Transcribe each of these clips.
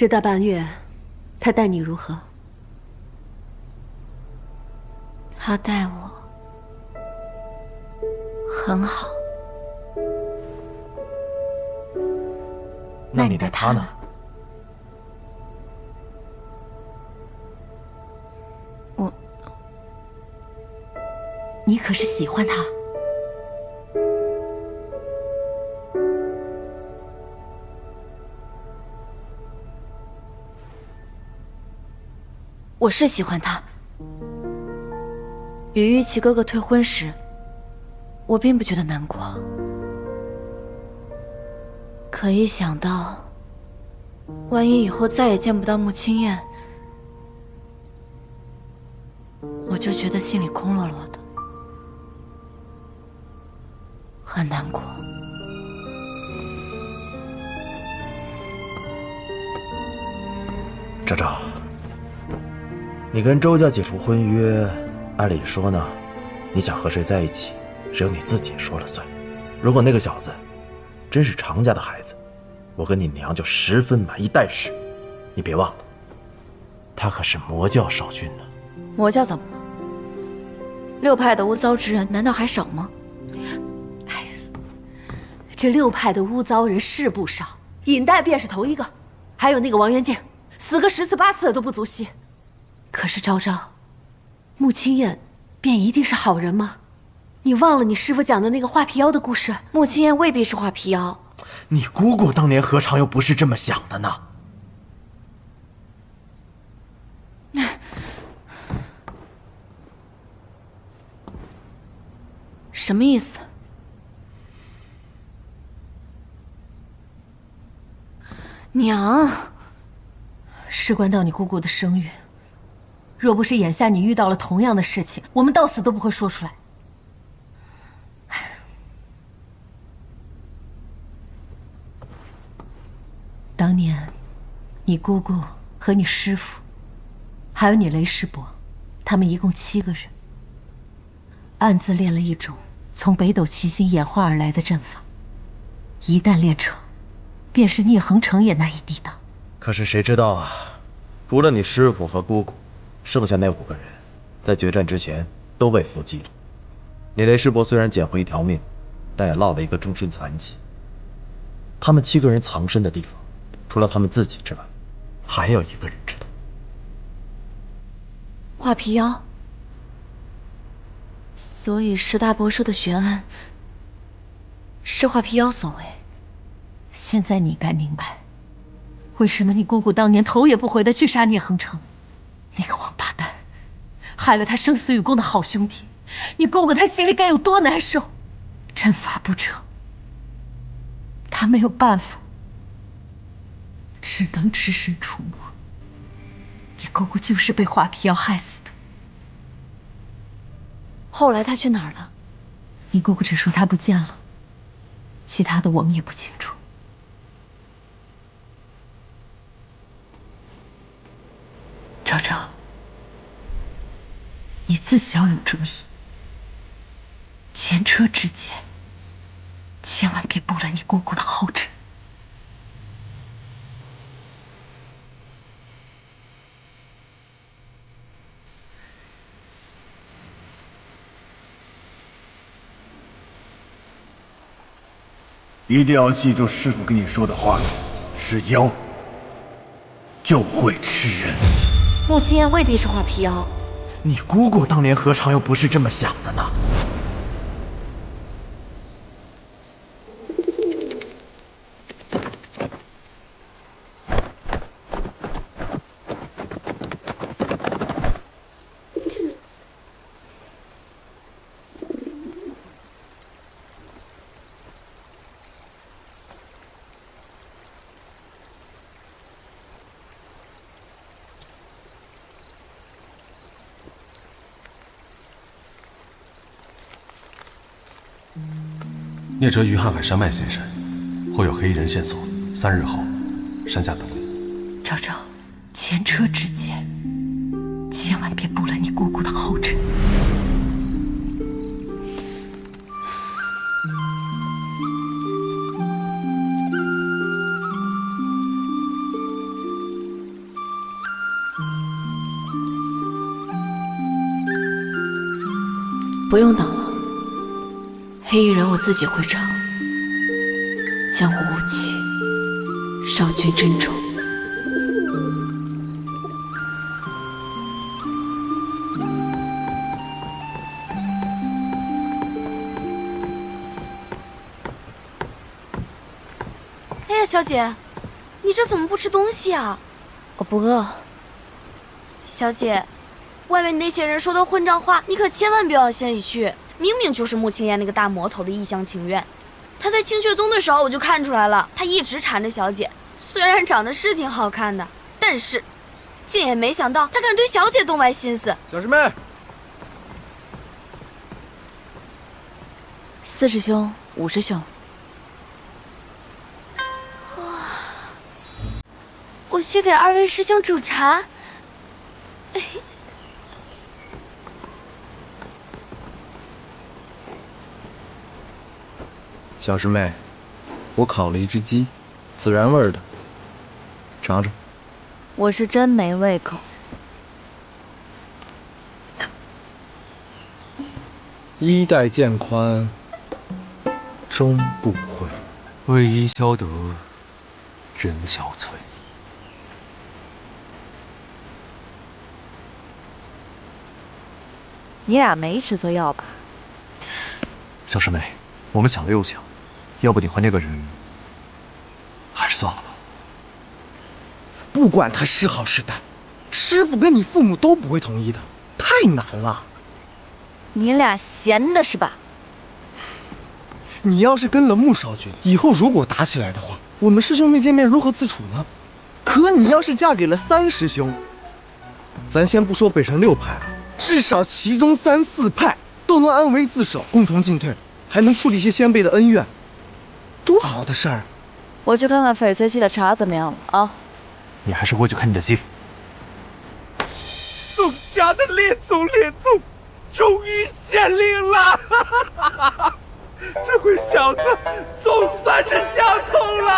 这大半月，他待你如何？他待我很好。那你待他呢？你可是喜欢他？我是喜欢他。与玉琪哥哥退婚时，我并不觉得难过。可一想到，万一以后再也见不到穆青燕，我就觉得心里空落落的，很难过。昭昭，你跟周家解除婚约，按理说呢，你想和谁在一起，只有你自己说了算。如果那个小子真是常家的孩子，我跟你娘就十分满意。但是，你别忘了，他可是魔教少君呢。魔教怎么了？六派的污糟之人难道还少吗？哎，这六派的污糟人是不少，尹代便是头一个，还有那个王元敬，死个10次8次的都不足惜。可是昭昭，穆青燕便一定是好人吗？你忘了你师父讲的那个画皮妖的故事？穆青燕未必是画皮妖。你姑姑当年何尝又不是这么想的呢？什么意思？娘，事关到你姑姑的声誉，若不是眼下你遇到了同样的事情，我们到死都不会说出来。当年，你姑姑和你师父，还有你雷师伯，他们一共7个人，暗自练了一种从北斗七星演化而来的阵法，一旦练成，便是聂恒成也难以抵挡。可是谁知道啊，除了你师父和姑姑，剩下那5个人，在决战之前都被伏击了。你雷师伯虽然捡回一条命，但也落了一个终身残疾。他们7个人藏身的地方，除了他们自己之外，还有一个人知道。画皮妖。所以石大伯说的悬案是画皮妖所为。现在你该明白，为什么你姑姑当年头也不回的去杀聂恒成，那个王八蛋，害了他生死与共的好兄弟，你姑姑她心里该有多难受？阵法不成，他没有办法，只能只身出没。你姑姑就是被画皮妖害死的。后来他去哪儿了？你姑姑只说他不见了，其他的我们也不清楚。昭昭，你自小有主意，前车之鉴，千万别步了你姑姑的后尘。一定要记住师父跟你说的话，是妖就会吃人。穆青燕未必是画皮妖。你姑姑当年何尝又不是这么想的呢？聂哲于瀚海山脉现身，或有黑衣人线索，3日后，山下等你。昭昭，前车之鉴，千万别步了你姑姑的后尘。不用等了，黑衣人我自己会唱。江湖无期，少君珍重。哎呀，小姐，你这怎么不吃东西啊？我不饿。小姐，外面那些人说的混账话，你可千万不要心里去。明明就是穆青言那个大魔头的一厢情愿。他在清血宗的时候我就看出来了，他一直缠着小姐，虽然长得是挺好看的，但是竟也没想到他敢对小姐动歪心思。小师妹，4师兄，5师兄。我去给2位师兄煮茶。小师妹，我烤了一只鸡，孜然味的，尝尝。我是真没胃口。衣带渐宽终不悔，为伊消得人憔悴。你俩没吃错药吧？小师妹，我们想了又想，要不你和那个人还是算了吧。不管他是好是歹，师傅跟你父母都不会同意的，太难了。你俩闲的是吧？你要是跟了穆少君，以后如果打起来的话，我们师兄妹见面如何自处呢？可你要是嫁给了3师兄，咱先不说北辰6派啊，至少其中3、4派都能安危自守，共同进退，还能处理一些先辈的恩怨，多好的事儿！我去看看翡翠系的茶怎么样了啊？你还是回去看你的鸡。宋家的列宗终于显灵了！这回小子总算是想通了。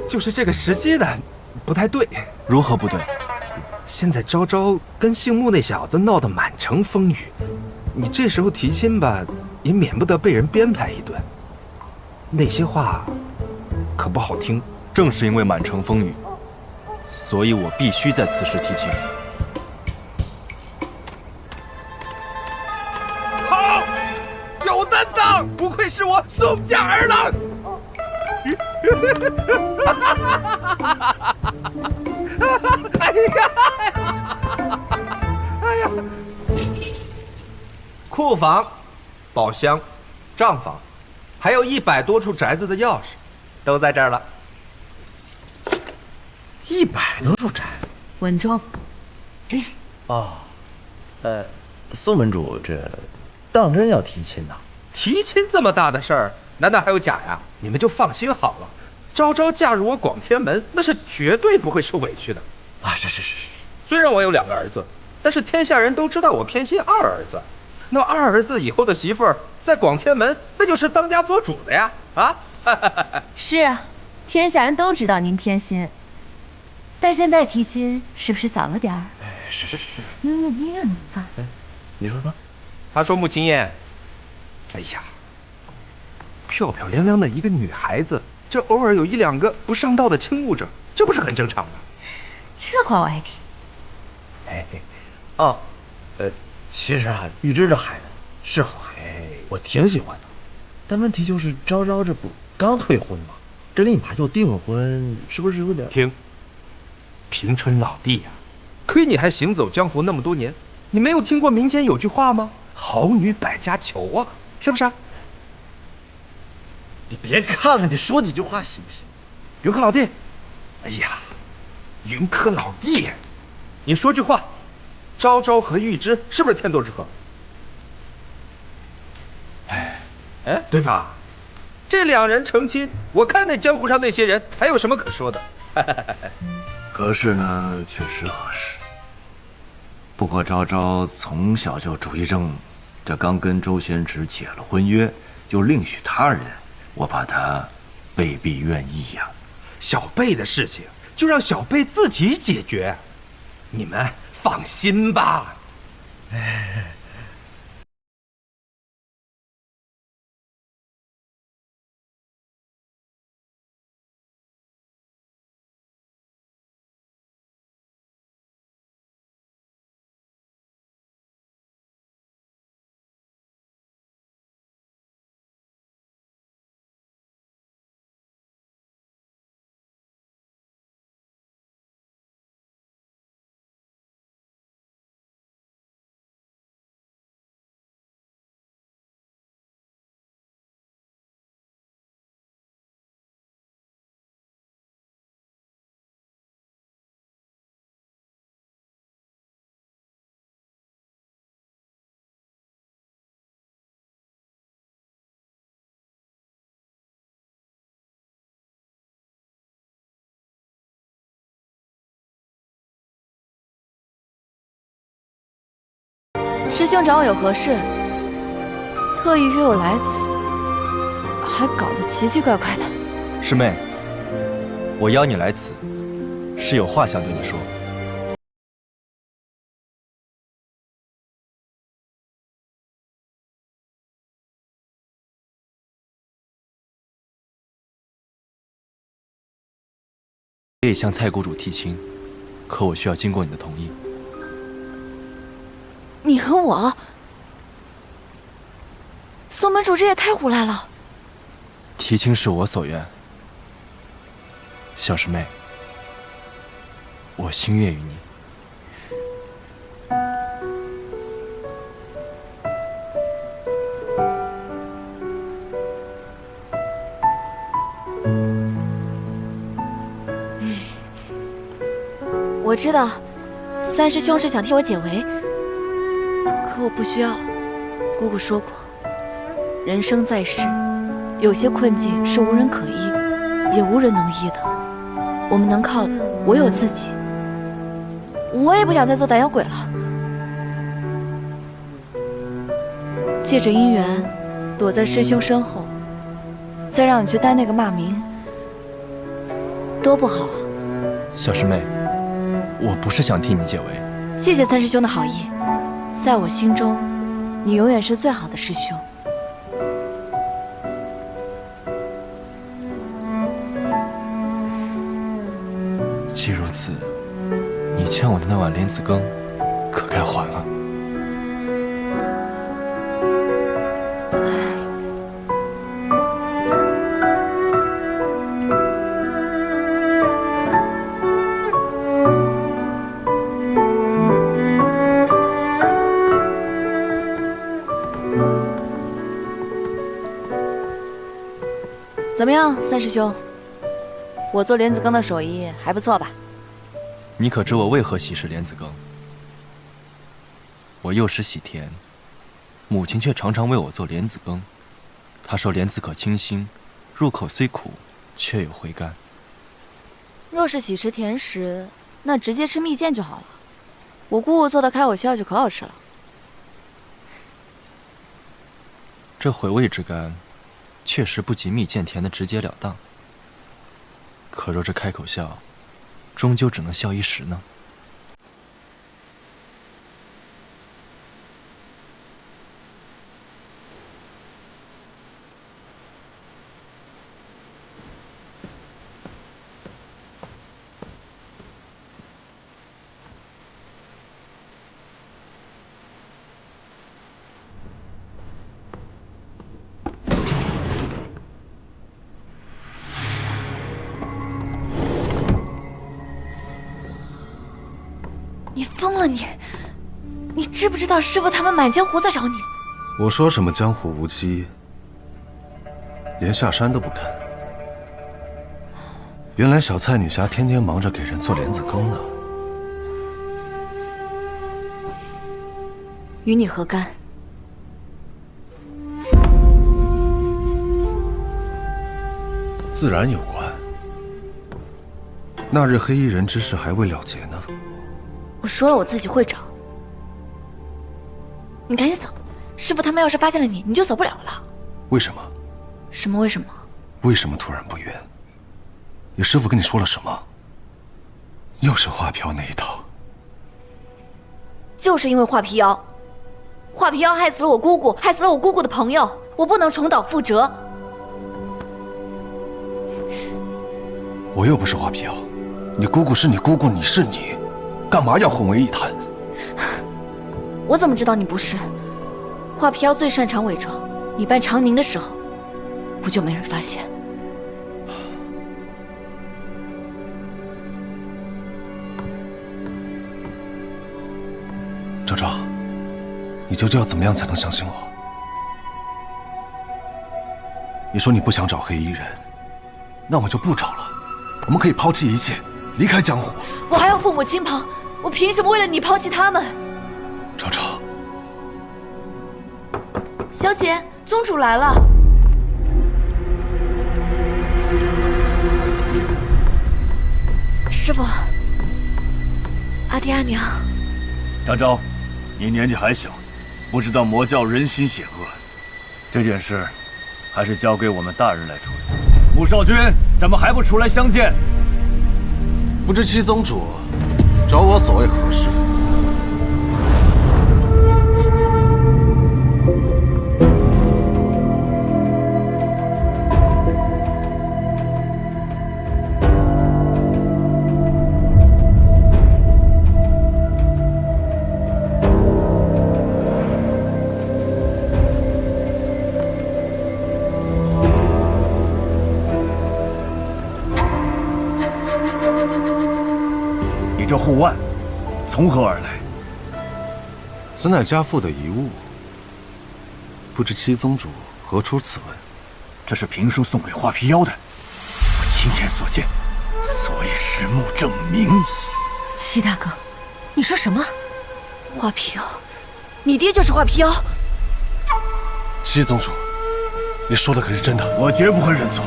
就是这个时机呢，不太对。如何不对？现在昭昭跟姓穆那小子闹得满城风雨，你这时候提亲吧，也免不得被人编排一顿。那些话可不好听。正是因为满城风雨，所以我必须在此时提亲。好，有担当，不愧是我宋家儿郎。哎呀！库房、宝箱、账房，还有100多处宅子的钥匙，都在这儿了。100多处宅子，稳重。哦，宋门主这当真要提亲呐？提亲这么大的事儿，难道还有假呀？你们就放心好了，昭昭嫁入我广天门，那是绝对不会受委屈的。啊，是。虽然我有2个儿子，但是天下人都知道我偏心二儿子。那二儿子以后的媳妇儿在广天门，那就是当家做主的呀！啊，是啊，天下人都知道您偏心，但现在提亲是不是早了点儿？是。你吧。你说。他说穆青燕，哎呀，漂漂亮亮的一个女孩子，这偶尔有1、2个不上道的倾慕者，这不是很正常吗？这话我爱听。其实啊，玉芝这孩子是好孩子，我挺喜欢的。但问题就是昭昭这不刚退婚吗？这立马又订婚，是不是有点……停！平春老弟呀，亏你还行走江湖那么多年，你没有听过民间有句话吗？好女百家求啊，是不是？你别看了，你说几句话行不行？云柯老弟，哎呀，云柯老弟，你说句话，昭昭和玉芝是不是天作之合？对吧？这2人成亲，我看那江湖上那些人还有什么可说的？合适呢，确实合适。不过昭昭从小就主意正，这刚跟周宣池解了婚约，就另许他人，我怕他未必愿意呀。小贝的事情就让小贝自己解决。你们放心吧。师兄找我有何事？特意约我来此，还搞得奇奇怪怪的。师妹，我邀你来此，是有话想对你说。可以向蔡谷主提亲，可我需要经过你的同意。你和我，宋门主这也太胡来了。提亲是我所愿，小师妹，我心悦于你。我知道，三师兄是想替我解围。可我不需要，姑姑说过，人生在世，有些困境是无人可依，也无人能依的。我们能靠的唯有自己。我也不想再做胆小鬼了。借着姻缘，躲在师兄身后，再让你去担那个骂名，多不好啊！小师妹，我不是想替你解围。谢谢三师兄的好意。在我心中，你永远是最好的师兄。既如此，你欠我的那碗莲子羹，可该还了。怎么样，三师兄？我做莲子羹的手艺还不错吧？你可知我为何喜食莲子羹？我幼时喜甜，母亲却常常为我做莲子羹。她说莲子可清心，入口虽苦，却有回甘。若是喜吃甜食，那直接吃蜜饯就好了。我姑姑做的开我笑就可好吃了。这回味之甘，确实不及蜜饯甜的直截了当。可若这开口笑，终究只能笑一时呢。你疯了你！你知不知道师傅他们满江湖在找你？我说什么江湖无期，连下山都不肯。原来小蔡女侠天天忙着给人做莲子羹呢。与你何干？自然有关。那日黑衣人之事还未了结呢。我说了，我自己会找。你赶紧走，师傅他们要是发现了你，你就走不了了。为什么？什么为什么？为什么突然不约？你师傅跟你说了什么？又是画瓢那一套。就是因为画皮妖。画皮妖害死了我姑姑，害死了我姑姑的朋友，我不能重蹈覆辙。我又不是画皮妖，你姑姑是你姑姑，你是你，干嘛要混为一谈？我怎么知道你不是？画皮妖最擅长伪装，你扮长宁的时候，不就没人发现？周周，你究竟要怎么样才能相信我？你说你不想找黑衣人，那我们就不找了。我们可以抛弃一切，离开江湖。我还有父母亲朋，我凭什么为了你抛弃他们？周周，小姐，宗主来了。师傅，阿爹阿娘，张昭，你年纪还小，不知道魔教人心险恶，这件事还是交给我们大人来处理。穆少君，怎么还不出来相见？不知七宗主找我所谓何事？你这护腕从何而来？此乃家父的遗物，不知七宗主何出此文？这是平叔送给画皮妖的，我亲眼所见，所以实木证明。七大哥，你说什么？画皮妖，你爹就是画皮妖。七宗主，你说的可是真的？我绝不会认错。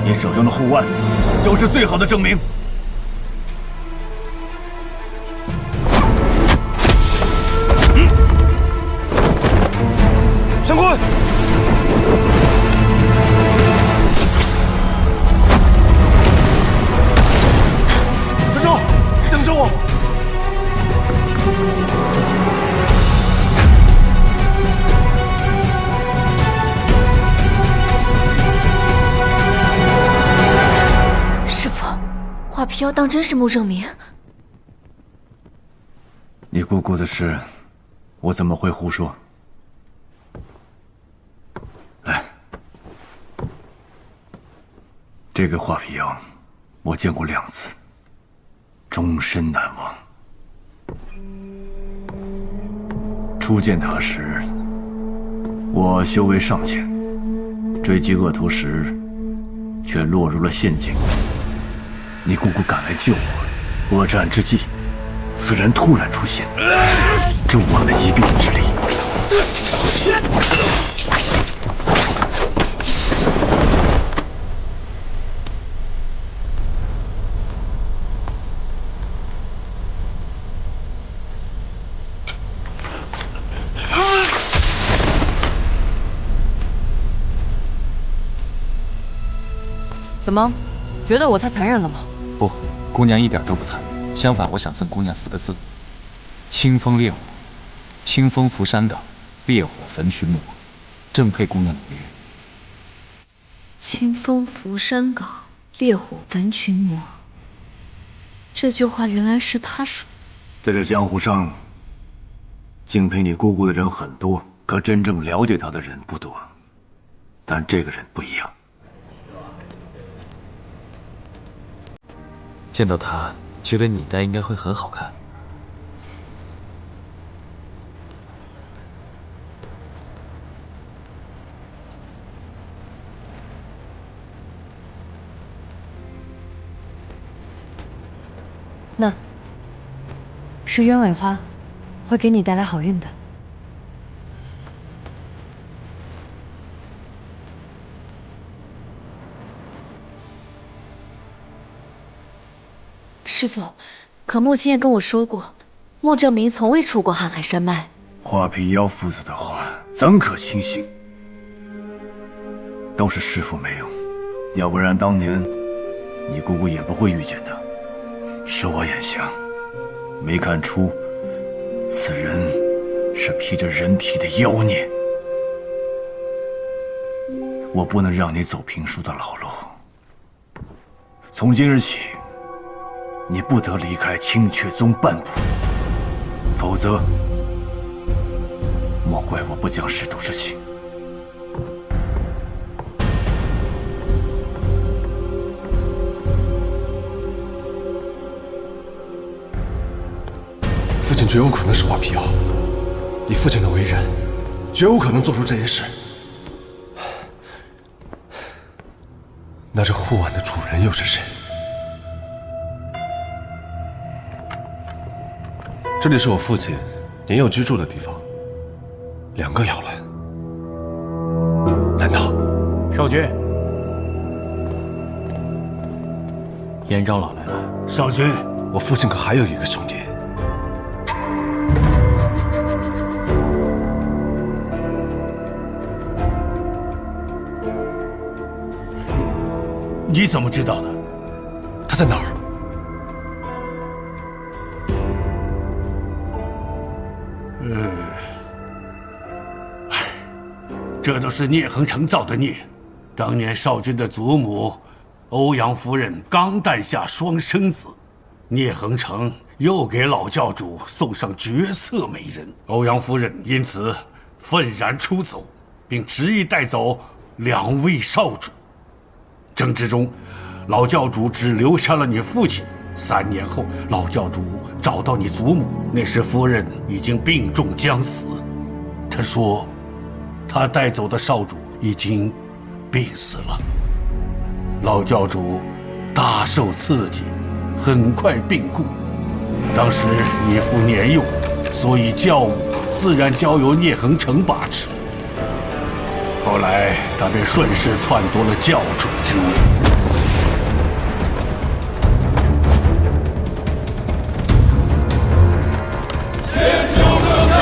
你手中的护腕就是最好的证明。相坤，周周，等着我。师傅，画皮妖当真是穆正明？你姑姑的事，我怎么会胡说？来，这个画皮妖，我见过2次，终身难忘。初见他时，我修为尚浅，追击恶徒时，却落入了陷阱。你姑姑赶来救我，恶战之际，此人突然出现，助我们一臂之力。怎么，觉得我太残忍了吗？不，姑娘一点都不残，相反，我想赠姑娘4个字：清风烈火，清风拂山岗，烈火焚群魔，正配姑娘的命运。清风拂山岗，烈火焚群魔。这句话原来是他说。在这江湖上，敬佩你姑姑的人很多，可真正了解她的人不多。但这个人不一样。见到她，觉得你戴应该会很好看。那是鸢尾花，会给你带来好运的。师傅，可穆青燕跟我说过，穆正明从未出过瀚海山脉。画皮妖夫子的话，怎可轻信？都是师傅没用，要不然当年你姑姑也不会遇见他。是我眼瞎，没看出此人是披着人皮的妖孽，我不能让你走平叔的老路。从今日起，你不得离开青雀宗半步，否则莫怪我不讲师徒之情。父亲绝有可能是画皮妖，以父亲的为人，绝有可能做出这些事。那这护腕的主人又是谁？这里是我父亲年幼居住的地方，2个摇篮。难道少君？严长老来了。少君，我父亲可还有一个兄弟。你怎么知道的？他在哪儿？这都是聂恒成造的孽。当年少君的祖母欧阳夫人刚诞下双生子，聂恒成又给老教主送上绝色美人，欧阳夫人因此愤然出走，并执意带走2位少主。争执中，老教主只留下了你父亲。3年后，老教主找到你祖母，那时夫人已经病重将死。他说，他带走的少主已经病死了。老教主大受刺激，很快病故。当时你父年幼，所以教务自然交由聂恒成把持。后来他便顺势篡夺了教主之位。先修圣将，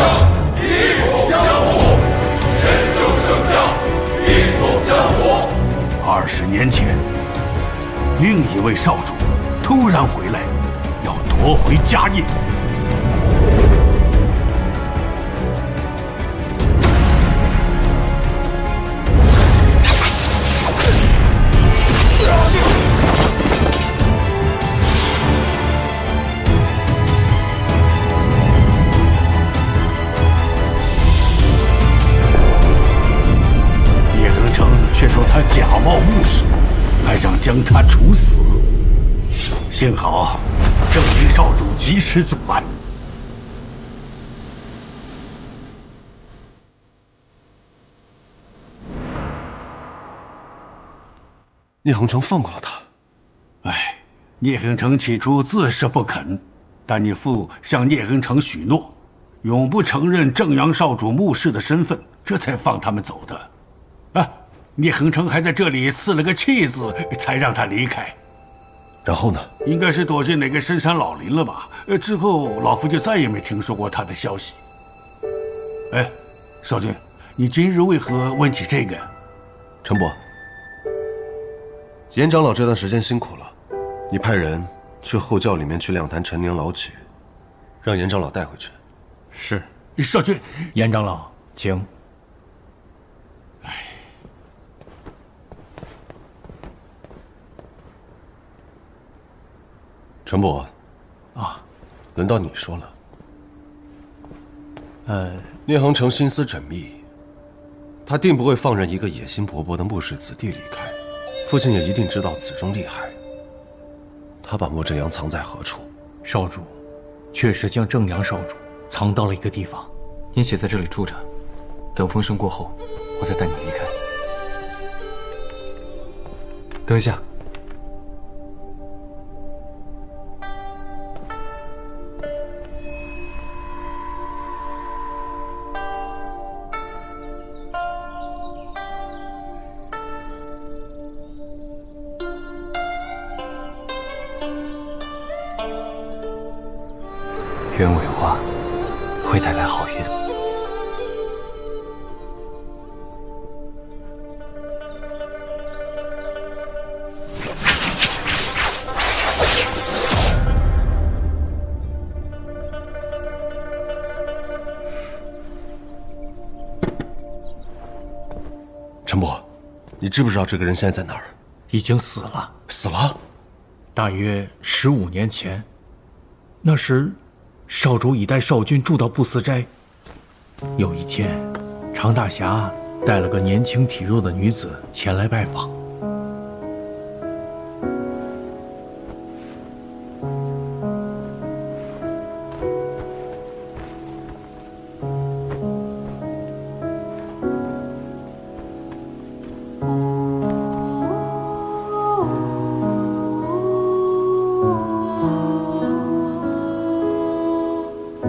一统江湖；先修圣将，一统江湖。20年前，另一位少主突然回来，要夺回家业。却说他假冒牧师，还想将他处死。幸好正英少主及时阻拦。聂恒成放过了他。哎，聂恒成起初自是不肯，但你父向聂恒成许诺，永不承认正阳少主牧师的身份，这才放他们走的。啊！聂恒成还在这里赐了个气字，才让他离开。然后呢？应该是躲进哪个深山老林了吧？之后老夫就再也没听说过他的消息。哎，少君，你今日为何问起这个？陈伯，严长老这段时间辛苦了，你派人去后教里面取2坛陈年老曲，让严长老带回去。是。少君，严长老，请。陈伯，啊，轮到你说了。聂恒成心思缜密，他定不会放任一个野心勃勃的穆氏子弟离开。父亲也一定知道此中厉害。他把莫正阳藏在何处？少主，确实将正阳少主藏到了一个地方。您且在这里住着，等风声过后，我再带你离开。等一下。鸢尾花会带来好运。你知不知道这个人现在在哪儿？已经死了。死了？大约15年前，那时少主已带少君住到不死斋。有一天，常大侠带了个年轻体弱的女子前来拜访。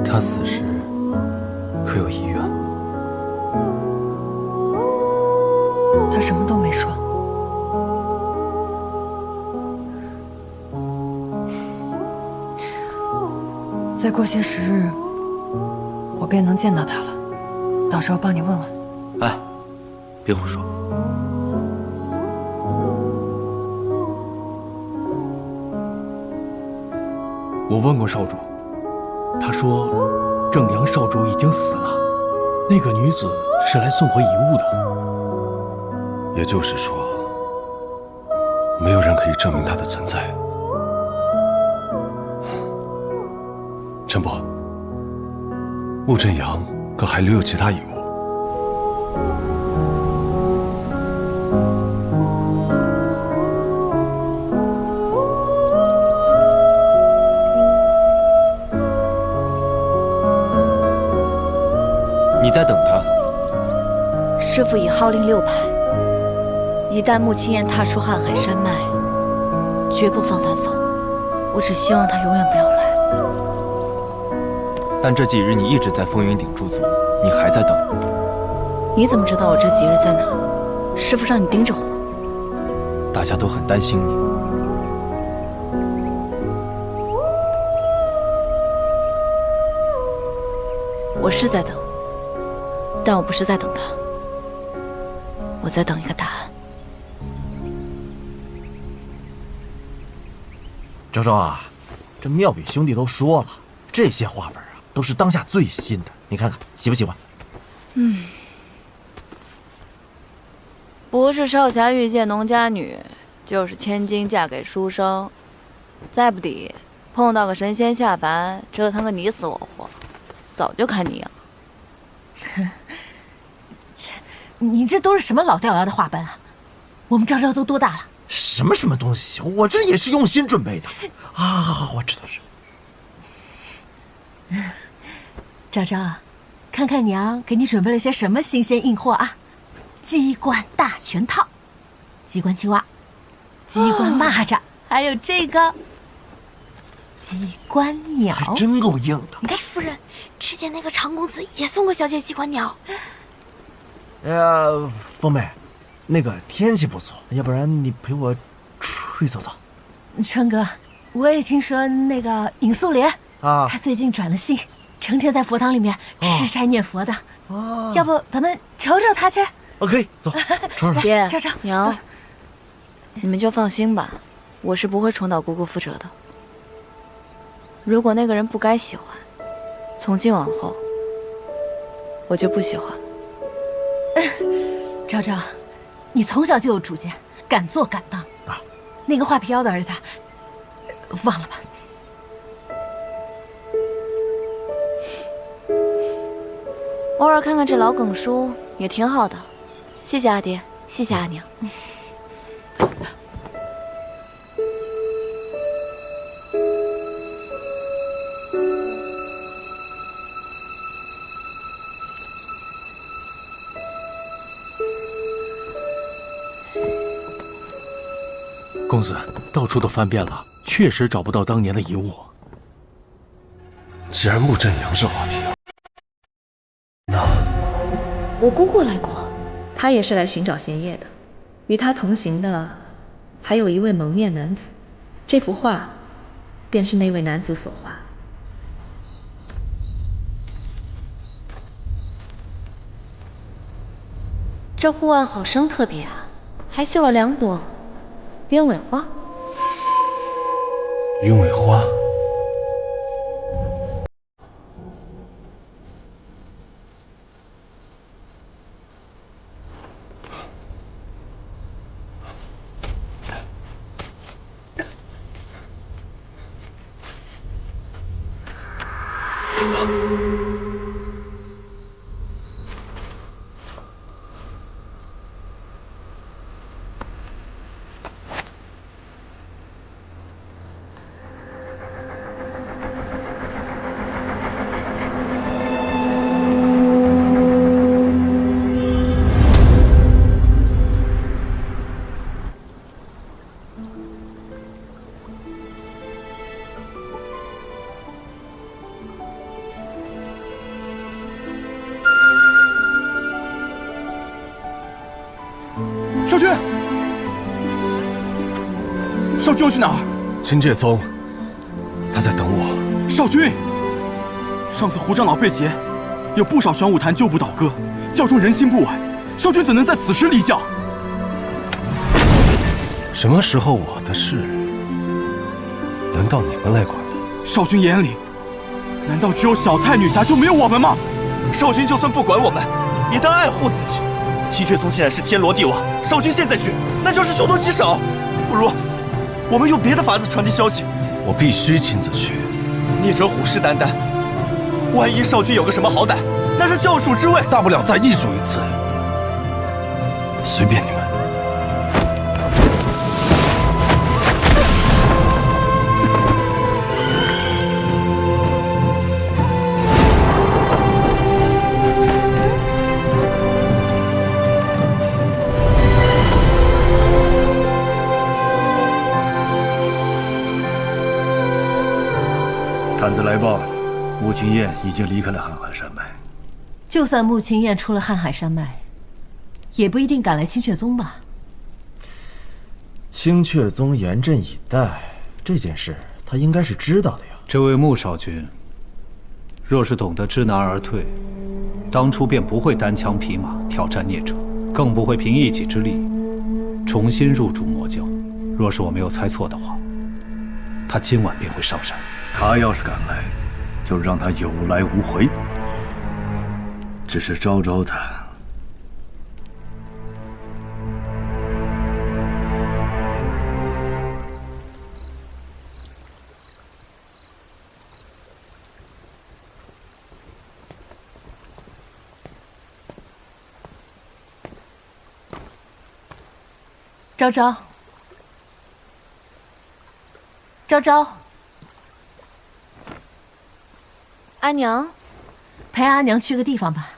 他死时可有遗愿？他什么都没说。再过些时日，我便能见到他了。到时候帮你问问。哎，别胡说。我问过少主，他说正阳少主已经死了，那个女子是来送回遗物的。也就是说，没有人可以证明他的存在。陈伯，穆振阳可还留有其他遗物？你在等他？师父已号令6派，一旦穆青燕踏出瀚海山脉，绝不放他走。我只希望他永远不要来。但这几日你一直在风云顶驻足，你还在等。你怎么知道我这几日在哪儿？师父让你盯着我。大家都很担心你。我是在等，但我不是在等他，我在等一个答案。昭昭啊，这妙笔兄弟都说了，这些画本啊都是当下最新的，你看看喜不喜欢？不是少侠遇见农家女，就是千金嫁给书生，再不抵碰到个神仙下凡，折腾个你死我活，早就看腻了。你这都是什么老掉牙的画本啊？我们昭昭都多大了？什么东西？我这也是用心准备的啊！好，我知道是。昭昭，看看娘给你准备了些什么新鲜硬货啊！机关大全套，机关青蛙，机关蚂蚱，还有这个机关鸟，还真够硬的。哎，夫人，之前那个长公子也送过小姐机关鸟。风妹，那个天气不错，要不然你陪我出去走走。春哥，我也听说那个尹素莲啊，她最近转了性，成天在佛堂里面吃斋念佛的。要不咱们瞅瞅她去？可以，走，瞅瞅。爹，昭昭，娘，你们就放心吧，我是不会重蹈姑姑覆辙的。如果那个人不该喜欢，从今往后我就不喜欢。昭昭，你从小就有主见，敢做敢当啊！那个画皮妖的儿子，忘了吧。偶尔看看这老梗书也挺好的，谢谢阿爹，谢谢阿娘。公子，到处都翻遍了，确实找不到当年的遗物。既然穆振阳是画皮，我姑姑来过，她也是来寻找贤业的。与她同行的还有一位蒙面男子，这幅画便是那位男子所画。这护案好生特别啊，还绣了2朵鸢尾花。鸢尾花。少君，少君要去哪儿？金界宗，他在等我。少君，上次胡长老被劫，有不少玄武坛旧部倒戈，教中人心不稳，少君怎能在此时离教？什么时候我的事轮到你们来管了？少君眼里，难道只有小蔡女侠就没有我们吗？少君就算不管我们，也当爱护自己。清血宗现在是天罗地网，少君现在去，那就是凶多吉少。不如，我们用别的法子传递消息。我必须亲自去。孽者虎视眈眈，万一少君有个什么好歹，那是教主之位，大不了再易主一次，随便你们。探子来报，穆青燕已经离开了瀚海山脉。就算穆青燕出了瀚海山脉，也不一定赶来清血宗吧？清阙宗严阵以待，这件事他应该是知道的呀。这位穆少君，若是懂得知难而退，当初便不会单枪匹马挑战孽者，更不会凭一己之力重新入主魔教。若是我没有猜错的话，他今晚便会上山。他要是敢来，就让他有来无回。只是招招他，昭昭，昭昭。阿娘，陪阿娘去个地方吧。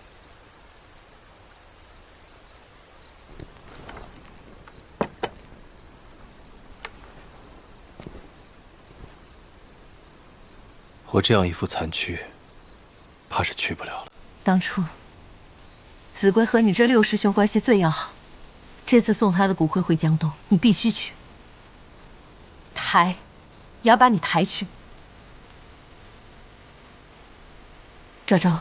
我这样一副残躯，怕是去不了了。当初，子规和你这六师兄关系最要好，这次送他的骨灰回江东，你必须去。抬，也要把你抬去。昭昭，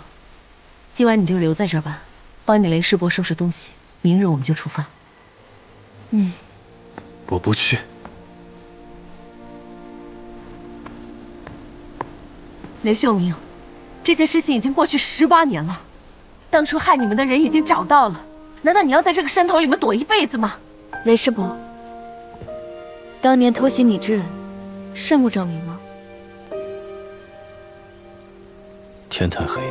今晚你就留在这儿吧，帮你雷师伯收拾东西，明日我们就出发。我不去。雷秀明，这件事情已经过去18年了，当初害你们的人已经找到了，难道你要在这个山头里面躲一辈子吗？雷师伯，当年偷袭你之人，圣母证明吗？天太黑，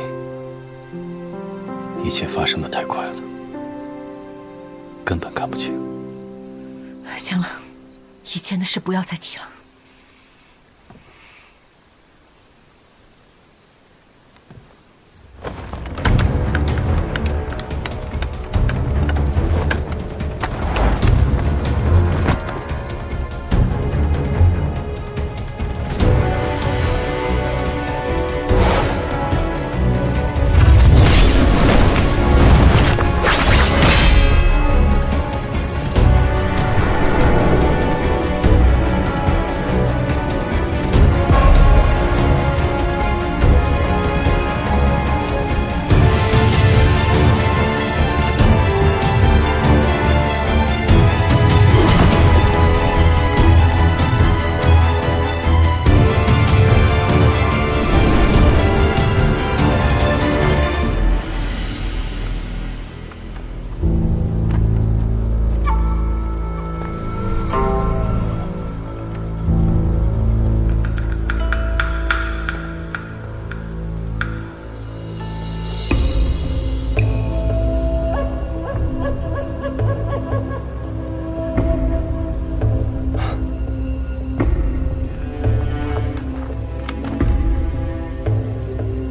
一切发生的太快了，根本看不清。行了，以前的事不要再提了。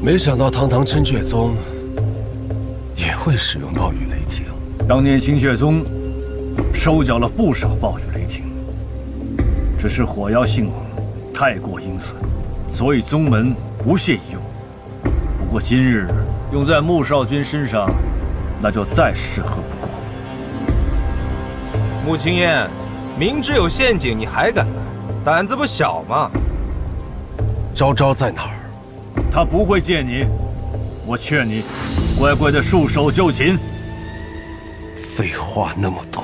没想到堂堂清阙宗也会使用暴雨雷霆。当年清阙宗收缴了不少暴雨雷霆，只是火妖性猛，太过阴森，所以宗门不屑一用。不过今日用在穆少君身上，那就再适合不过。穆青燕，明知有陷阱你还敢来，胆子不小嘛！昭昭在哪儿？他不会见你，我劝你乖乖的束手就擒。废话那么多。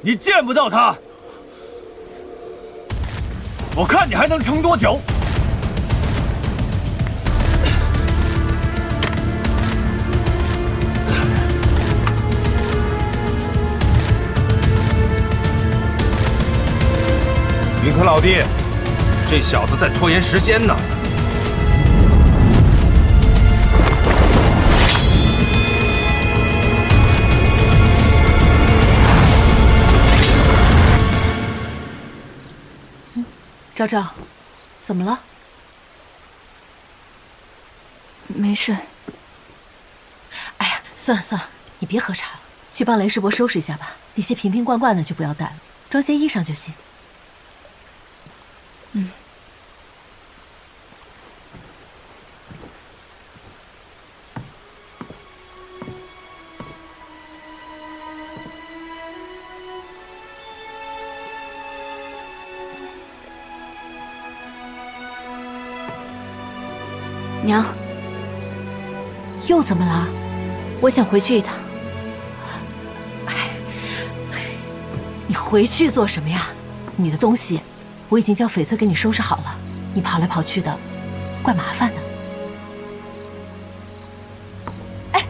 你见不到他，我看你还能撑多久？云柯老弟，这小子在拖延时间呢。昭昭，怎么了？没事。哎呀，算了算了，你别喝茶了，去帮雷世伯收拾一下吧。那些瓶瓶罐罐的就不要带了，装些衣裳就行。嗯。娘，又怎么了？我想回去一趟。你回去做什么呀？你的东西我已经叫翡翠给你收拾好了，你跑来跑去的，怪麻烦的。哎，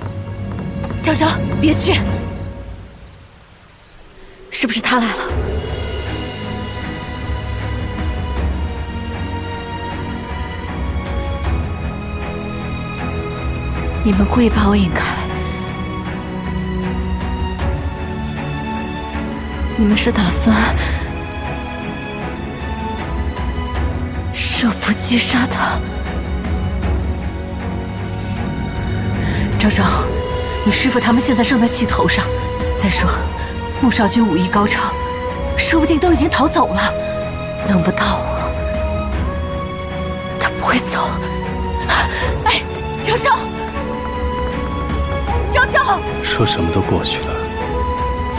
昭昭，别去！是不是他来了？你们故意把我引开，你们是打算设伏击杀他？昭昭，你师父他们现在正在气头上，再说穆少君武艺高超，说不定都已经逃走了。等不到我，他不会走。哎，昭昭！昭昭，说什么都过去了，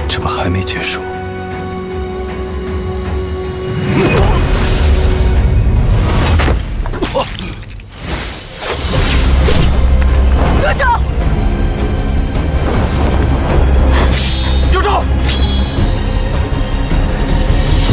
这不还没结束？